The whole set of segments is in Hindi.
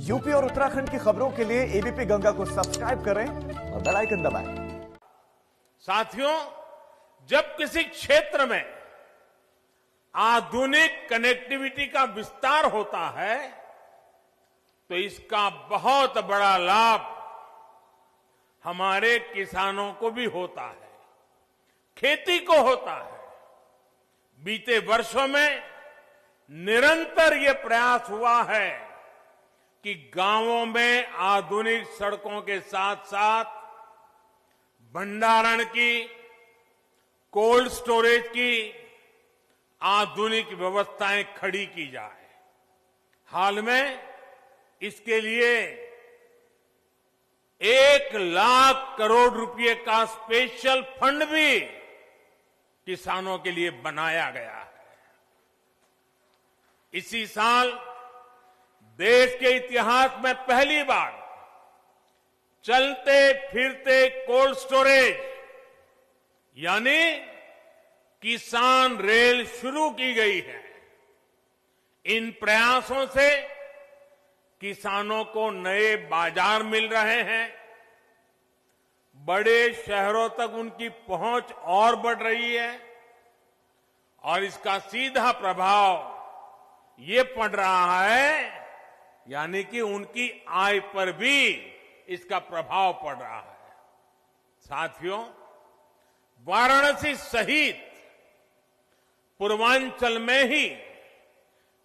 यूपी और उत्तराखंड की खबरों के लिए एबीपी गंगा को सब्सक्राइब करें और बेल आइकन दबाएं। साथियों, जब किसी क्षेत्र में आधुनिक कनेक्टिविटी का विस्तार होता है तो इसका बहुत बड़ा लाभ हमारे किसानों को भी होता है, खेती को होता है। बीते वर्षों में निरंतर ये प्रयास हुआ है कि गांवों में आधुनिक सड़कों के साथ साथ भंडारण की, कोल्ड स्टोरेज की आधुनिक व्यवस्थाएं खड़ी की जाए। हाल में इसके लिए 1,00,000 करोड़ रुपए का स्पेशल फंड भी किसानों के लिए बनाया गया है। इसी साल देश के इतिहास में पहली बार चलते फिरते कोल्ड स्टोरेज यानी किसान रेल शुरू की गई है। इन प्रयासों से किसानों को नए बाजार मिल रहे हैं, बड़े शहरों तक उनकी पहुंच और बढ़ रही है और इसका सीधा प्रभाव ये पड़ रहा है, यानी कि उनकी आय पर भी इसका प्रभाव पड़ रहा है। साथियों, वाराणसी सहित पूर्वांचल में ही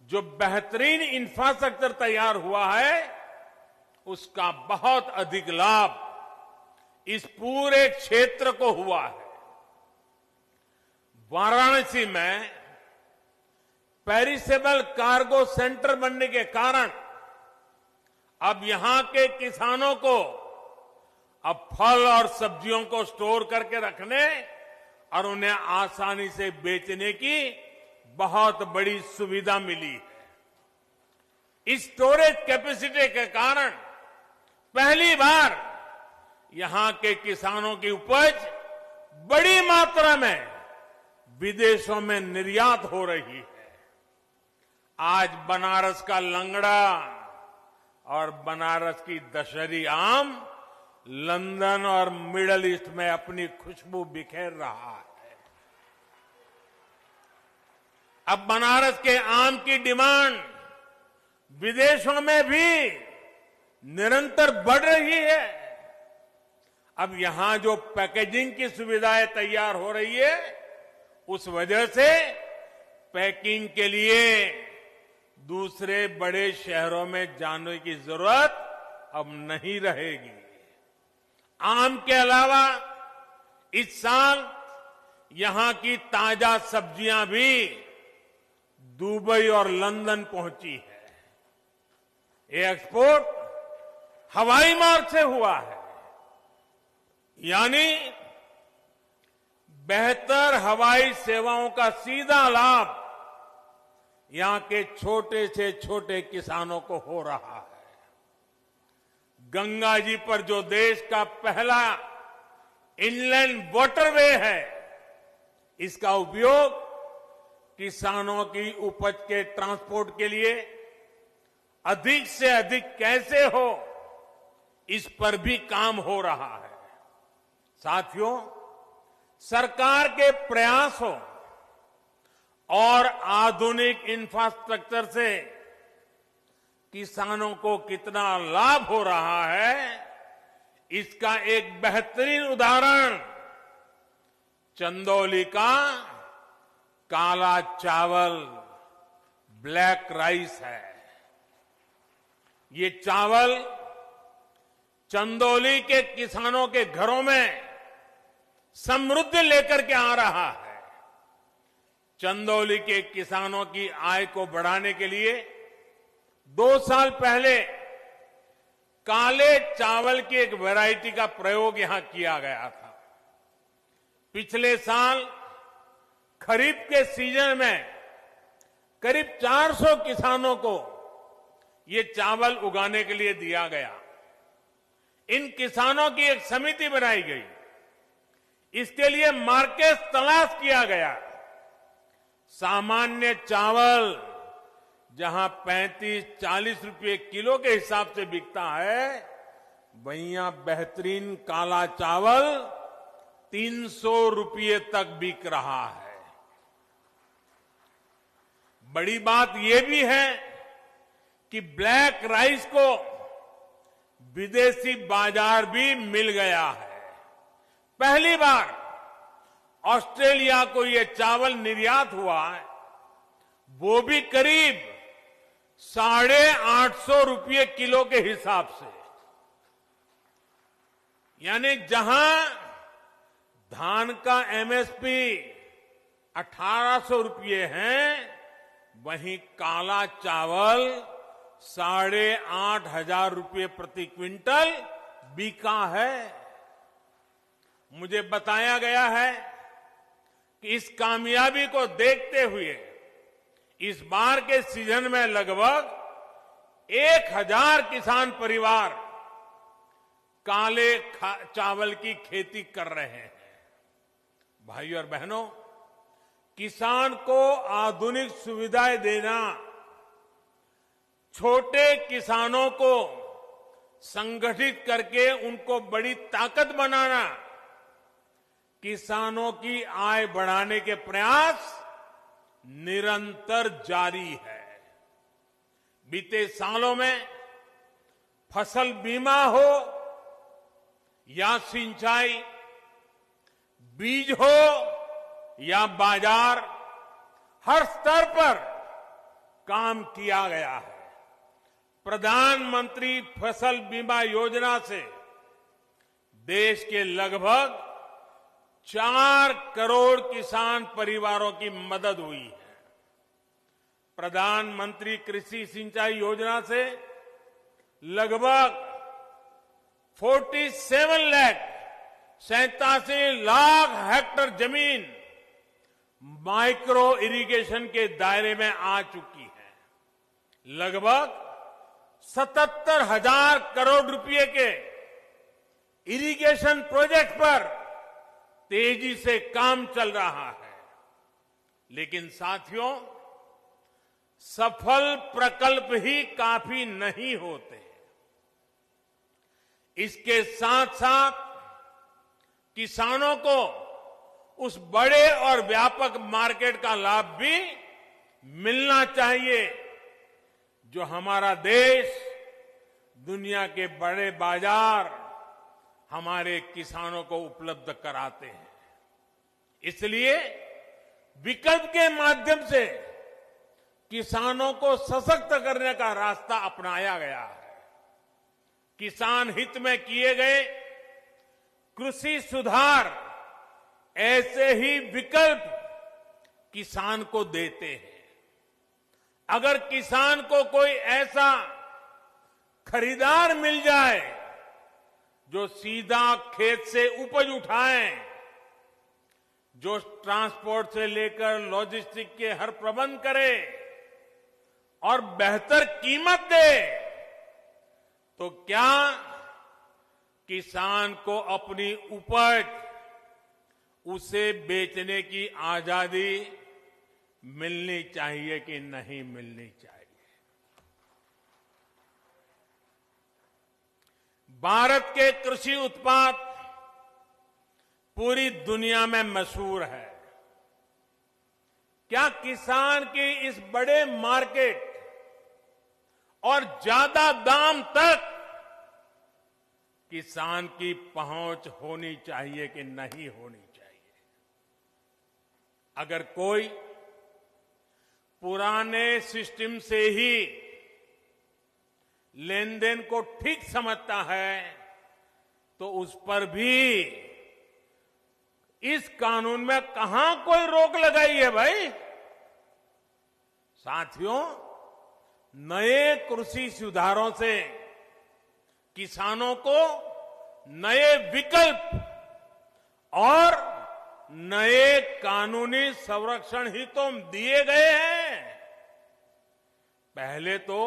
जो बेहतरीन इंफ्रास्ट्रक्चर तैयार हुआ है उसका बहुत अधिक लाभ इस पूरे क्षेत्र को हुआ है। वाराणसी में पेरिसेबल कार्गो सेंटर बनने के कारण अब यहां के किसानों को अब फल और सब्जियों को स्टोर करके रखने और उन्हें आसानी से बेचने की बहुत बड़ी सुविधा मिली है। इस स्टोरेज कैपेसिटी के कारण पहली बार यहां के किसानों की उपज बड़ी मात्रा में विदेशों में निर्यात हो रही है। आज बनारस का लंगड़ा और बनारस की दशहरी आम लंदन और मिडल ईस्ट में अपनी खुशबू बिखेर रहा है। अब बनारस के आम की डिमांड विदेशों में भी निरंतर बढ़ रही है। अब यहां जो पैकेजिंग की सुविधाएं तैयार हो रही है उस वजह से पैकिंग के लिए दूसरे बड़े शहरों में जाने की जरूरत अब नहीं रहेगी। आम के अलावा इस साल यहां की ताजा सब्जियां भी दुबई और लंदन पहुंची है। ये एक्सपोर्ट हवाई मार्ग से हुआ है, यानी बेहतर हवाई सेवाओं का सीधा लाभ यहां के छोटे से छोटे किसानों को हो रहा है। गंगा जी पर जो देश का पहला इनलैंड वाटरवे है, इसका उपयोग किसानों की उपज के ट्रांसपोर्ट के लिए अधिक से अधिक कैसे हो, इस पर भी काम हो रहा है। साथियों, सरकार के प्रयासों और आधुनिक इंफ्रास्ट्रक्चर से किसानों को कितना लाभ हो रहा है, इसका एक बेहतरीन उदाहरण चंदौली का काला चावल, ब्लैक राइस है। ये चावल चंदौली के किसानों के घरों में समृद्धि लेकर के आ रहा है। चंदौली के किसानों की आय को बढ़ाने के लिए 2 साल पहले काले चावल की एक वैरायटी का प्रयोग यहां किया गया था। पिछले साल खरीफ के सीजन में करीब 400 किसानों को ये चावल उगाने के लिए दिया गया। इन किसानों की एक समिति बनाई गई, इसके लिए मार्केट तलाश किया गया। सामान्य चावल जहां 35-40 रुपए किलो के हिसाब से बिकता है, वहीं यहां बेहतरीन काला चावल 300 रुपये तक बिक रहा है। बड़ी बात यह भी है कि ब्लैक राइस को विदेशी बाजार भी मिल गया है। पहली बार ऑस्ट्रेलिया को यह चावल निर्यात हुआ है, वो भी करीब 850 रुपये किलो के हिसाब से। यानी जहां धान का एमएसपी 1800 रुपये है, वहीं काला चावल 8,500 रुपये प्रति क्विंटल बिका है। मुझे बताया गया है कि इस कामयाबी को देखते हुए इस बार के सीजन में लगभग 1000 किसान परिवार काले चावल की खेती कर रहे हैं। भाइयों और बहनों, किसान को आधुनिक सुविधाएं देना, छोटे किसानों को संगठित करके उनको बड़ी ताकत बनाना, किसानों की आय बढ़ाने के प्रयास निरंतर जारी है। बीते सालों में फसल बीमा हो या सिंचाई, बीज हो या बाजार, हर स्तर पर काम किया गया है। प्रधानमंत्री फसल बीमा योजना से देश के लगभग 4 करोड़ किसान परिवारों की मदद हुई है। प्रधानमंत्री कृषि सिंचाई योजना से लगभग 87 लाख हेक्टेयर जमीन माइक्रो इरिगेशन के दायरे में आ चुकी है। लगभग 77,000 करोड़ रुपए के इरिगेशन प्रोजेक्ट पर तेजी से काम चल रहा है। लेकिन साथियों, सफल प्रकल्प ही काफी नहीं होते। इसके साथ साथ किसानों को उस बड़े और व्यापक मार्केट का लाभ भी मिलना चाहिए जो हमारा देश, दुनिया के बड़े बाजार हमारे किसानों को उपलब्ध कराते हैं। इसलिए विकल्प के माध्यम से किसानों को सशक्त करने का रास्ता अपनाया गया है। किसान हित में किए गए कृषि सुधार ऐसे ही विकल्प किसान को देते हैं। अगर किसान को कोई ऐसा खरीदार मिल जाए जो सीधा खेत से उपज उठाए, जो ट्रांसपोर्ट से लेकर लॉजिस्टिक के हर प्रबंध करे और बेहतर कीमत दे, तो क्या किसान को अपनी उपज उसे बेचने की आजादी मिलनी चाहिए कि नहीं मिलनी चाहिए? भारत के कृषि उत्पाद पूरी दुनिया में मशहूर है। क्या किसान की इस बड़े मार्केट और ज्यादा दाम तक किसान की पहुंच होनी चाहिए कि नहीं होनी चाहिए? अगर कोई पुराने सिस्टम से ही लेन देन को ठीक समझता है तो उस पर भी इस कानून में कहां कोई रोक लगाई है भाई? साथियों, नए कृषि सुधारों से किसानों को नए विकल्प और नए कानूनी संरक्षण ही तो दिए गए हैं। पहले तो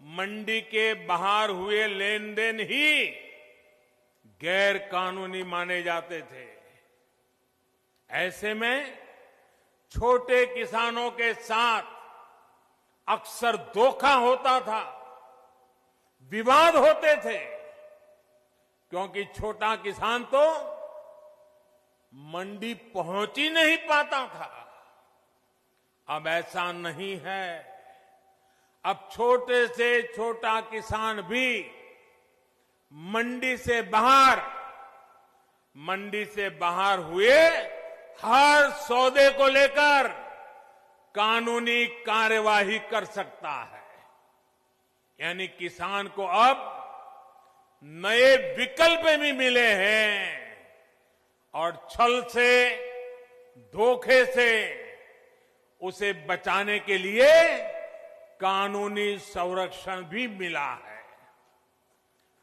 मंडी के बाहर हुए लेन देन ही गैर कानूनी माने जाते थे। ऐसे में छोटे किसानों के साथ अक्सर धोखा होता था, विवाद होते थे, क्योंकि छोटा किसान तो मंडी पहुंच ही नहीं पाता था। अब ऐसा नहीं है। अब छोटे से छोटा किसान भी मंडी से बाहर हुए हर सौदे को लेकर कानूनी कार्यवाही कर सकता है। यानी किसान को अब नए विकल्प भी मिले हैं और छल से, धोखे से उसे बचाने के लिए कानूनी संरक्षण भी मिला है।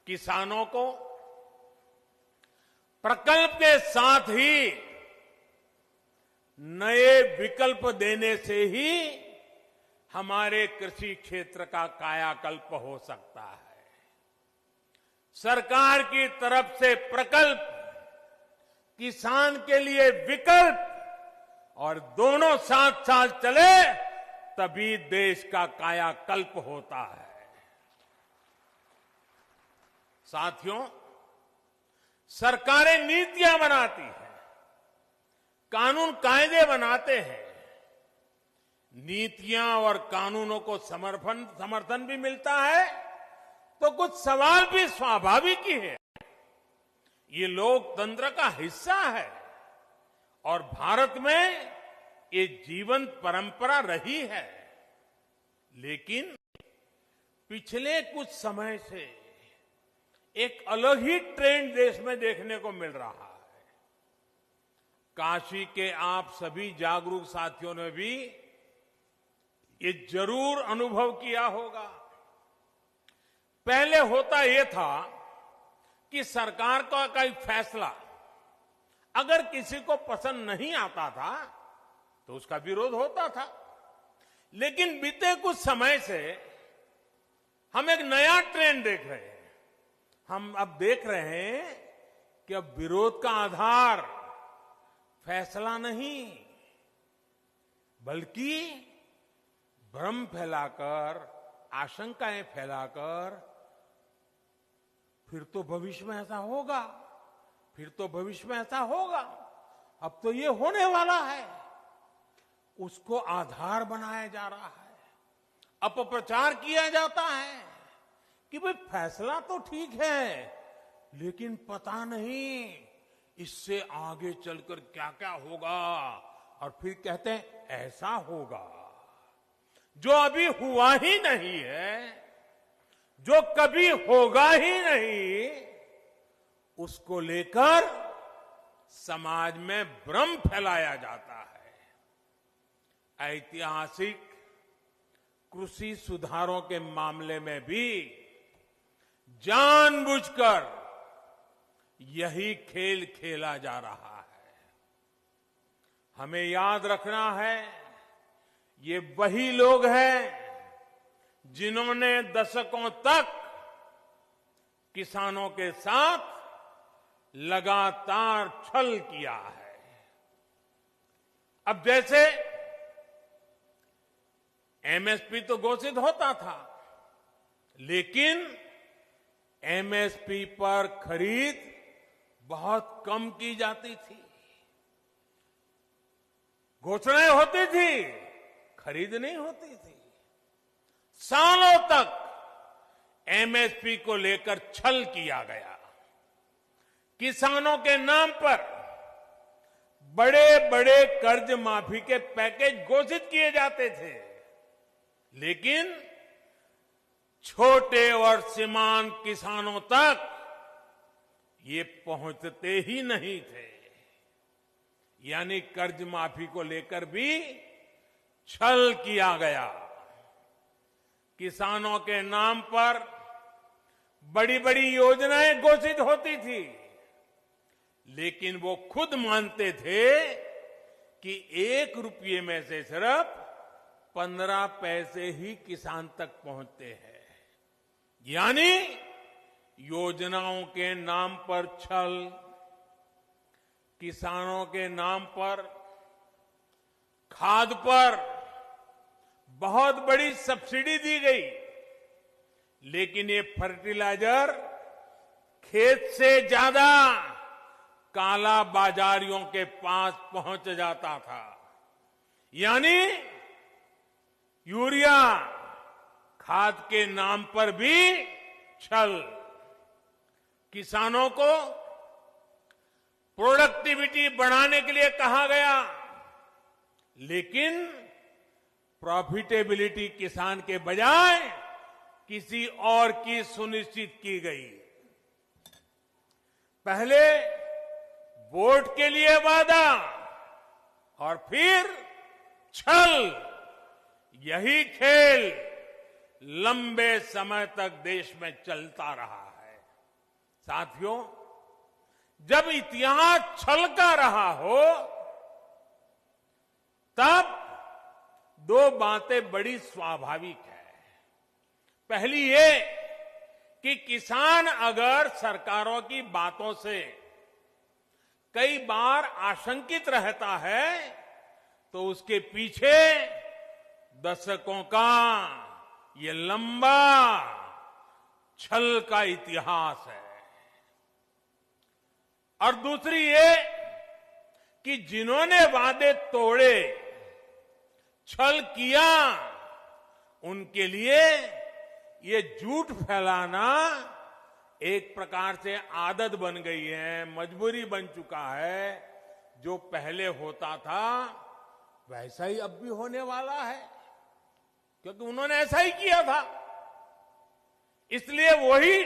किसानों को प्रकल्प के साथ ही नए विकल्प देने से ही हमारे कृषि क्षेत्र का कायाकल्प हो सकता है। सरकार की तरफ से प्रकल्प, किसान के लिए विकल्प, और दोनों साथ साथ चले तभी देश का कायाकल्प होता है। साथियों, सरकारें नीतियां बनाती हैं, कानून कायदे बनाते हैं। नीतियां और कानूनों को समर्थन भी मिलता है तो कुछ सवाल भी स्वाभाविक ही है। ये लोकतंत्र का हिस्सा है और भारत में ये जीवंत परंपरा रही है। लेकिन पिछले कुछ समय से एक अलग ही ट्रेंड देश में देखने को मिल रहा है। काशी के आप सभी जागरूक साथियों ने भी ये जरूर अनुभव किया होगा। पहले होता यह था कि सरकार का कोई फैसला अगर किसी को पसंद नहीं आता था तो उसका विरोध होता था। लेकिन बीते कुछ समय से हम एक नया ट्रेंड देख रहे हैं। हम अब देख रहे हैं कि अब विरोध का आधार फैसला नहीं, बल्कि भ्रम फैलाकर, आशंकाएं फैलाकर, फिर तो भविष्य में ऐसा होगा, फिर तो भविष्य में ऐसा होगा, अब तो ये होने वाला है, उसको आधार बनाया जा रहा है। अपप्रचार किया जाता है कि भाई फैसला तो ठीक है, लेकिन पता नहीं इससे आगे चलकर क्या क्या होगा, और फिर कहते हैं ऐसा होगा। जो अभी हुआ ही नहीं है, जो कभी होगा ही नहीं, उसको लेकर समाज में भ्रम फैलाया जाता है। ऐतिहासिक कृषि सुधारों के मामले में भी जानबूझकर यही खेल खेला जा रहा है। हमें याद रखना है, ये वही लोग हैं जिन्होंने दशकों तक किसानों के साथ लगातार छल किया है। अब जैसे एमएसपी तो घोषित होता था, लेकिन एमएसपी पर खरीद बहुत कम की जाती थी। घोषणाएं होती थी, खरीद नहीं होती थी। सालों तक एमएसपी को लेकर छल किया गया। किसानों के नाम पर बड़े बड़े कर्ज माफी के पैकेज घोषित किए जाते थे, लेकिन छोटे और सीमांत किसानों तक ये पहुंचते ही नहीं थे। यानी कर्ज माफी को लेकर भी छल किया गया। किसानों के नाम पर बड़ी बड़ी योजनाएं घोषित होती थी, लेकिन वो खुद मानते थे कि 1 रुपये में से सिर्फ 15 पैसे ही किसान तक पहुंचते हैं। यानी योजनाओं के नाम पर छल, किसानों के नाम पर खाद पर बहुत बड़ी सब्सिडी दी गई, लेकिन ये फर्टिलाइजर खेत से ज्यादा काला बाजारियों के पास पहुंच जाता था। यानी यूरिया खाद के नाम पर भी छल। किसानों को प्रोडक्टिविटी बढ़ाने के लिए कहा गया, लेकिन प्रॉफिटेबिलिटी किसान के बजाय किसी और की सुनिश्चित की गई। पहले वोट के लिए वादा और फिर छल, यही खेल लंबे समय तक देश में चलता रहा है। साथियों, जब इतिहास छल का रहा हो, तब दो बातें बड़ी स्वाभाविक है। पहली ये कि किसान अगर सरकारों की बातों से कई बार आशंकित रहता है, तो उसके पीछे दशकों का ये लंबा छल का इतिहास है। और दूसरी ये कि जिन्होंने वादे तोड़े, छल किया, उनके लिए ये झूठ फैलाना एक प्रकार से आदत बन गई है, मजबूरी बन चुका है। जो पहले होता था वैसा ही अब भी होने वाला है, क्योंकि उन्होंने ऐसा ही किया था। इसलिए वही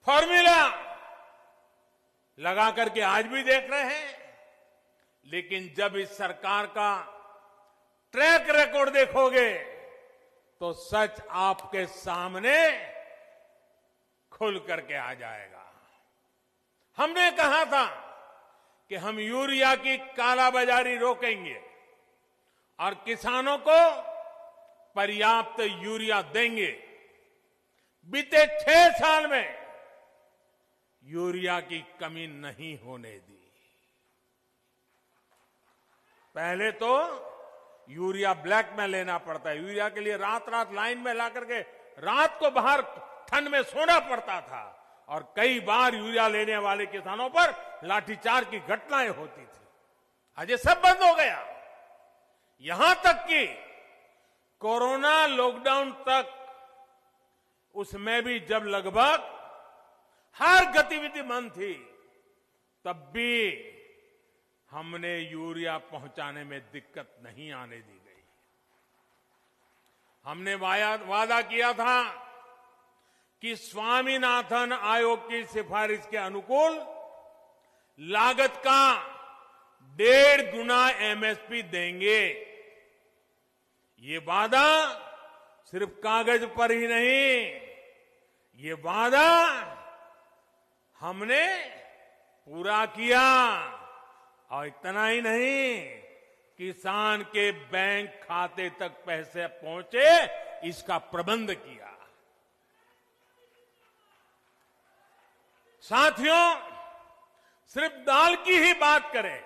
फॉर्मूला लगा करके आज भी देख रहे हैं। लेकिन जब इस सरकार का ट्रैक रिकॉर्ड देखोगे, तो सच आपके सामने खुल करके आ जाएगा। हमने कहा था कि हम यूरिया की कालाबाजारी रोकेंगे और किसानों को पर्याप्त यूरिया देंगे। बीते 6 साल में यूरिया की कमी नहीं होने दी। पहले तो यूरिया ब्लैक में लेना पड़ता है। यूरिया के लिए रात रात लाइन में ला करके रात को बाहर ठंड में सोना पड़ता था, और कई बार यूरिया लेने वाले किसानों पर लाठीचार्ज की घटनाएं होती थी। आज ये सब बंद हो गया। यहां तक कि कोरोना लॉकडाउन तक, उसमें भी जब लगभग हर गतिविधि बंद थी, तब भी हमने यूरिया पहुंचाने में दिक्कत नहीं आने दी गई। हमने वादा किया था कि स्वामीनाथन आयोग की सिफारिश के अनुकूल लागत का 1.5 गुना एमएसपी देंगे। ये वादा सिर्फ कागज पर ही नहीं, ये वादा हमने पूरा किया। और इतना ही नहीं, किसान के बैंक खाते तक पैसे पहुंचे, इसका प्रबंध किया। साथियों, सिर्फ दाल की ही बात करें,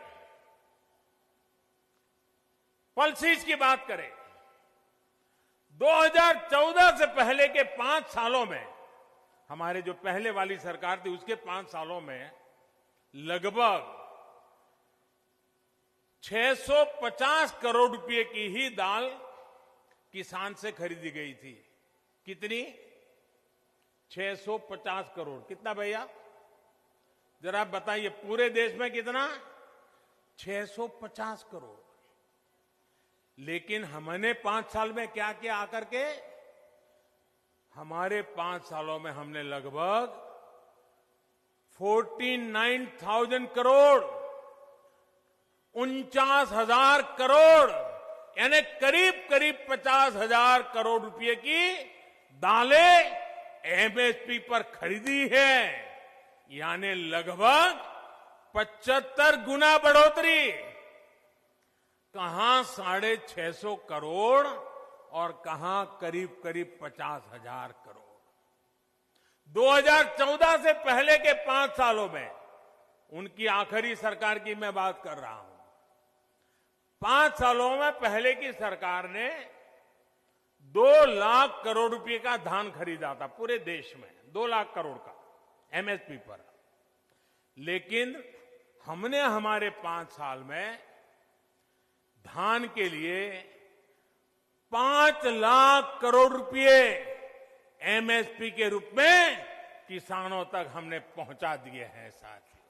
पल्सेस की बात करें, 2014 से पहले के 5 सालों में, हमारे जो पहले वाली सरकार थी उसके 5 सालों में लगभग 650 करोड़ रुपए की ही दाल किसान से खरीदी गई थी। कितनी? 650 करोड़। कितना भैया? जरा आप बताइए, पूरे देश में कितना? 650 करोड़। लेकिन हमने 5 साल में क्या किया आकर के? हमारे 5 सालों में हमने लगभग 49,000 करोड़, 49,000 करोड़, यानी करीब करीब 50,000 करोड़ रुपए की दालें एमएसपी पर खरीदी है। यानी लगभग 75 गुना बढ़ोतरी। कहां 650 करोड़ और कहां करीब करीब 50,000 करोड़। 2014 से पहले के 5 सालों में, उनकी आखिरी सरकार की मैं बात कर रहा हूं, 5 सालों में पहले की सरकार ने 2 लाख करोड़ रुपए का धान खरीदा था पूरे देश में, 2 लाख करोड़ का एमएसपी पर। लेकिन हमने हमारे 5 साल में धान के लिए 5 लाख करोड़ रुपए एमएसपी के रूप में किसानों तक हमने पहुंचा दिए हैं साथियों।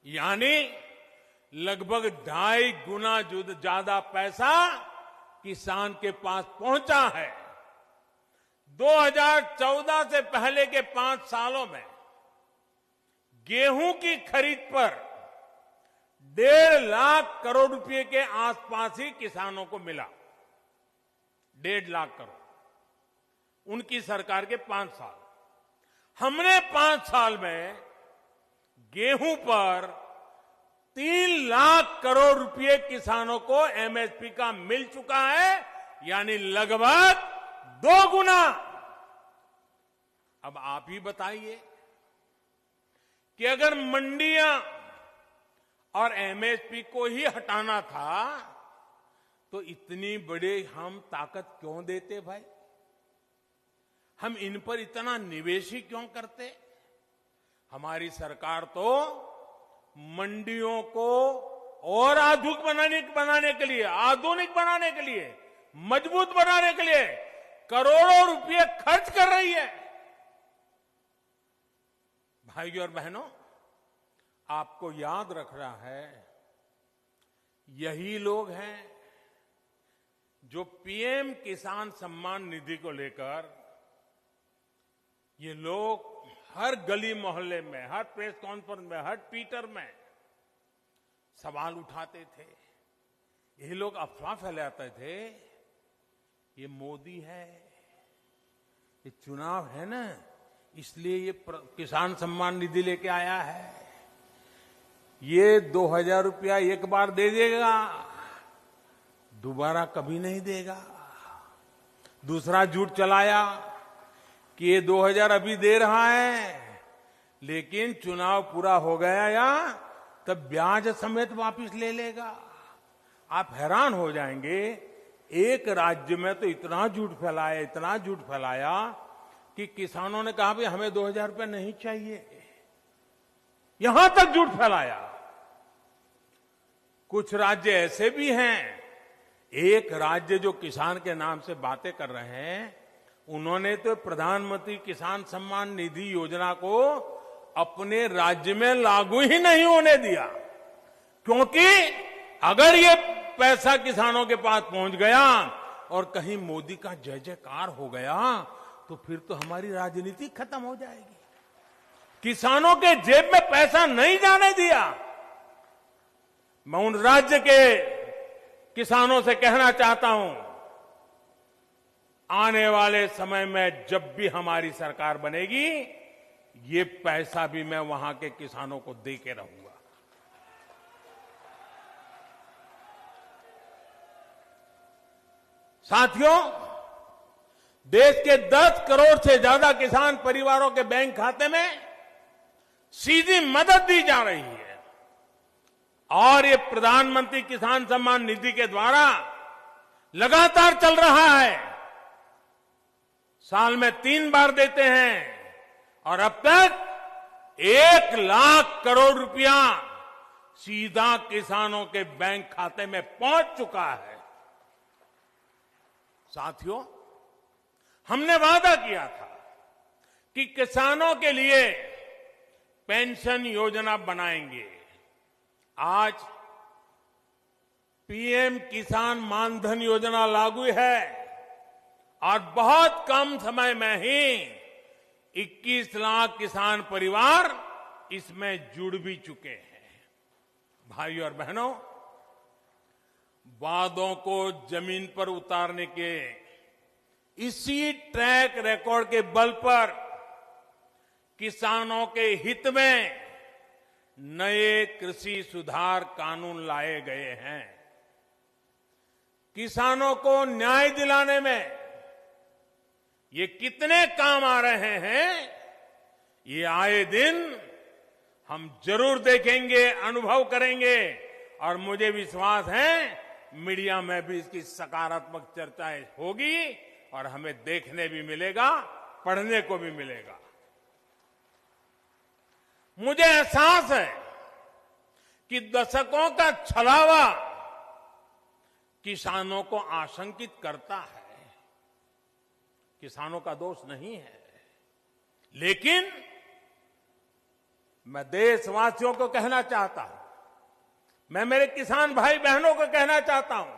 यानी लगभग 2.5 गुना ज्यादा पैसा किसान के पास पहुंचा है। 2014 से पहले के 5 सालों में गेहूं की खरीद पर 1.5 लाख करोड़ रुपए के आसपास ही किसानों को मिला। 1.5 लाख करोड़ उनकी सरकार के 5 साल। हमने 5 साल में गेहूं पर 3 लाख करोड़ रुपए किसानों को एमएसपी का मिल चुका है, यानी लगभग 2 गुना। अब आप ही बताइए कि अगर मंडियां और एमएसपी को ही हटाना था तो इतनी बड़ी हम ताकत क्यों देते भाई? हम इन पर इतना निवेश ही क्यों करते? हमारी सरकार तो मंडियों को और आधुनिक बनाने के लिए मजबूत बनाने के लिए करोड़ों रुपए खर्च कर रही है। भाइयों और बहनों, आपको याद रखना है, यही लोग हैं जो पीएम किसान सम्मान निधि को लेकर ये लोग हर गली मोहल्ले में, हर प्रेस कॉन्फ्रेंस में, हर ट्विटर में सवाल उठाते थे। यही लोग अफवाह फैलाते थे, ये मोदी है, ये चुनाव है ना, इसलिए ये किसान सम्मान निधि लेके आया है, ये 2000 रुपया एक बार दे देगा, दोबारा कभी नहीं देगा। दूसरा झूठ चलाया कि ये 2000 अभी दे रहा है, लेकिन चुनाव पूरा हो गया या तब ब्याज समेत वापस ले लेगा। आप हैरान हो जाएंगे, एक राज्य में तो इतना झूठ फैलाया कि किसानों ने कहा भी हमें 2000 रुपये नहीं चाहिए, यहां तक झूठ फैलाया। कुछ राज्य ऐसे भी हैं, एक राज्य जो किसान के नाम से बातें कर रहे हैं, उन्होंने तो प्रधानमंत्री किसान सम्मान निधि योजना को अपने राज्य में लागू ही नहीं होने दिया, क्योंकि अगर ये पैसा किसानों के पास पहुंच गया और कहीं मोदी का जय जयकार हो गया तो फिर तो हमारी राजनीति खत्म हो जाएगी। किसानों के जेब में पैसा नहीं जाने दिया। मैं उन राज्य के किसानों से कहना चाहता हूं, आने वाले समय में जब भी हमारी सरकार बनेगी, ये पैसा भी मैं वहां के किसानों को दे के रहूंगा। साथियों, देश के 10 करोड़ से ज्यादा किसान परिवारों के बैंक खाते में सीधी मदद दी जा रही है और ये प्रधानमंत्री किसान सम्मान निधि के द्वारा लगातार चल रहा है। साल में 3 बार देते हैं और अब तक 1 लाख करोड़ रुपया सीधा किसानों के बैंक खाते में पहुंच चुका है। साथियों, हमने वादा किया था कि किसानों के लिए पेंशन योजना बनाएंगे। आज पीएम किसान मानधन योजना लागू है और बहुत कम समय में ही 21 लाख किसान परिवार इसमें जुड़ भी चुके हैं। भाइयों और बहनों, वादों को जमीन पर उतारने के इसी ट्रैक रिकॉर्ड के बल पर किसानों के हित में नए कृषि सुधार कानून लाए गए हैं। किसानों को न्याय दिलाने में ये कितने काम आ रहे हैं, ये आए दिन हम जरूर देखेंगे, अनुभव करेंगे और मुझे विश्वास है मीडिया में भी इसकी सकारात्मक चर्चाएं होगी और हमें देखने भी मिलेगा, पढ़ने को भी मिलेगा। मुझे एहसास है कि दशकों का छलावा किसानों को आशंकित करता है। किसानों का दोष नहीं है, लेकिन मैं देशवासियों को कहना चाहता हूं, मैं मेरे किसान भाई बहनों को कहना चाहता हूं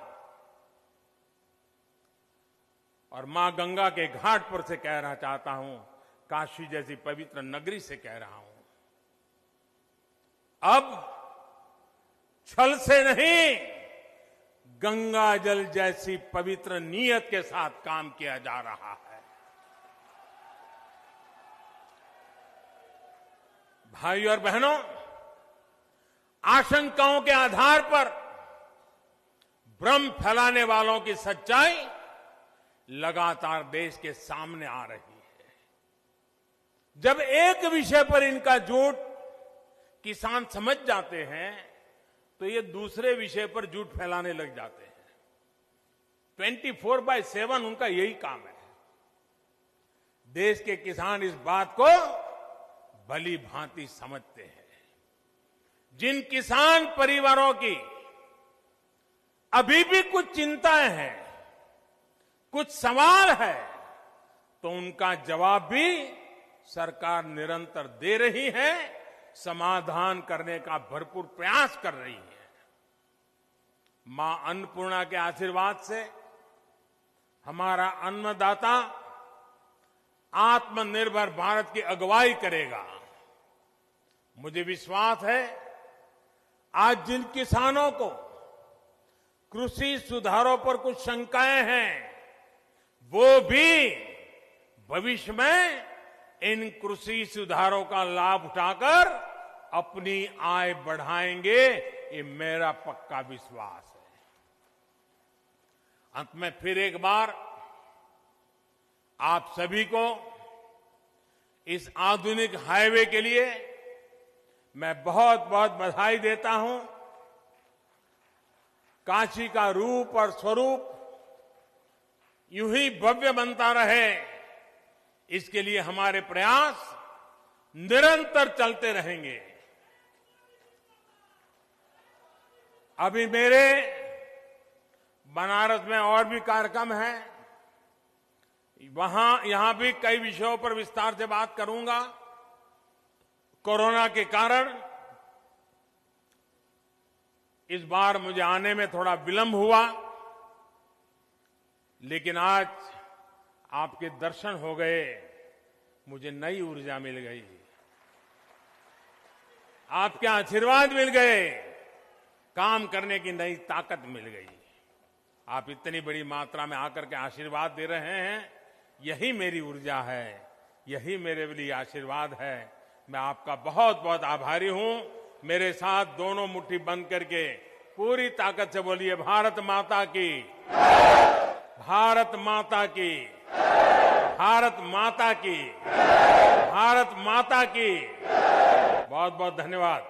और मां गंगा के घाट पर से कहना चाहता हूं, काशी जैसी पवित्र नगरी से कह रहा हूं, अब छल से नहीं, गंगा जल जैसी पवित्र नीयत के साथ काम किया जा रहा है। भाई और बहनों, आशंकाओं के आधार पर भ्रम फैलाने वालों की सच्चाई लगातार देश के सामने आ रही है। जब एक विषय पर इनका झूठ किसान समझ जाते हैं तो ये दूसरे विषय पर झूठ फैलाने लग जाते हैं। 24/7 उनका यही काम है। देश के किसान इस बात को भली भांति समझते हैं। जिन किसान परिवारों की अभी भी कुछ चिंताएं हैं, कुछ सवाल है, तो उनका जवाब भी सरकार निरंतर दे रही है, समाधान करने का भरपूर प्रयास कर रही है। मां अन्नपूर्णा के आशीर्वाद से हमारा अन्नदाता आत्मनिर्भर भारत की अगुवाई करेगा। मुझे विश्वास है आज जिन किसानों को कृषि सुधारों पर कुछ शंकाएं हैं, वो भी भविष्य में इन कृषि सुधारों का लाभ उठाकर अपनी आय बढ़ाएंगे, ये मेरा पक्का विश्वास है। अंत में फिर एक बार आप सभी को इस आधुनिक हाईवे के लिए मैं बहुत बहुत बधाई देता हूं। काशी का रूप और स्वरूप यूं ही भव्य बनता रहे, इसके लिए हमारे प्रयास निरंतर चलते रहेंगे। अभी मेरे बनारस में और भी कार्यक्रम हैं, यहां भी कई विषयों पर विस्तार से बात करूंगा। कोरोना के कारण इस बार मुझे आने में थोड़ा विलंब हुआ, लेकिन आज आपके दर्शन हो गए, मुझे नई ऊर्जा मिल गई, आपके आशीर्वाद मिल गए, काम करने की नई ताकत मिल गई। आप इतनी बड़ी मात्रा में आकर के आशीर्वाद दे रहे हैं, यही मेरी ऊर्जा है, यही मेरे लिए आशीर्वाद है। मैं आपका बहुत बहुत आभारी हूं। मेरे साथ दोनों मुट्ठी बंद करके पूरी ताकत से बोलिए, भारत माता की, भारत माता की, भारत माता की, भारत माता की। बहुत बहुत धन्यवाद।